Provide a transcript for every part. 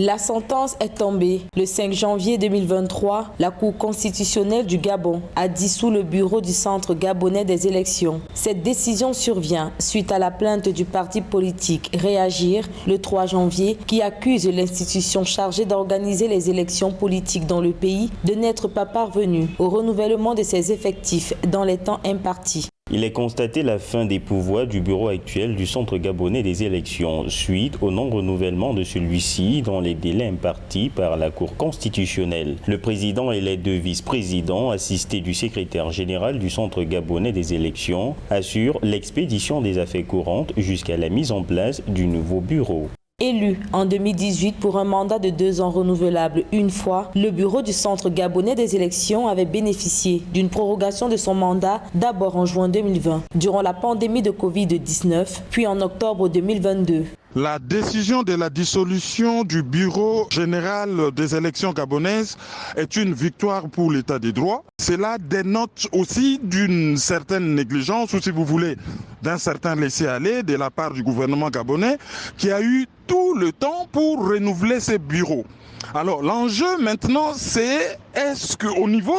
La sentence est tombée. Le 5 janvier 2023, la Cour constitutionnelle du Gabon a dissous le bureau du Centre gabonais des élections. Cette décision survient suite à la plainte du parti politique Réagir le 3 janvier qui accuse l'institution chargée d'organiser les élections politiques dans le pays de n'être pas parvenue au renouvellement de ses effectifs dans les temps impartis. Il est constaté la fin des pouvoirs du bureau actuel du Centre gabonais des élections suite au non-renouvellement de celui-ci dans les délais impartis par la Cour constitutionnelle. Le président et les deux vice-présidents, assistés du secrétaire général du Centre gabonais des élections, assurent l'expédition des affaires courantes jusqu'à la mise en place du nouveau bureau. Élu en 2018 pour un mandat de 2 ans renouvelable une fois, le bureau du Centre gabonais des élections avait bénéficié d'une prorogation de son mandat d'abord en juin 2020, durant la pandémie de Covid-19, puis en octobre 2022. La décision de la dissolution du bureau général des élections gabonaises est une victoire pour l'état des droits. Cela dénote aussi d'une certaine négligence, ou si vous voulez, d'un certain laisser-aller de la part du gouvernement gabonais qui a eu tout le temps pour renouveler ses bureaux. Alors l'enjeu maintenant, c'est est-ce que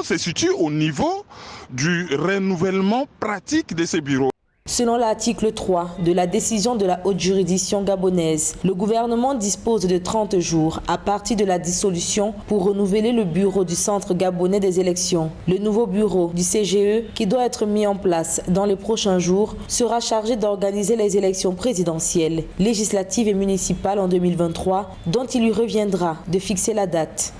se situe au niveau du renouvellement pratique de ces bureaux. Selon l'article 3 de la décision de la haute juridiction gabonaise, le gouvernement dispose de 30 jours à partir de la dissolution pour renouveler le bureau du Centre gabonais des élections. Le nouveau bureau du CGE, qui doit être mis en place dans les prochains jours, sera chargé d'organiser les élections présidentielles, législatives et municipales en 2023, dont il lui reviendra de fixer la date.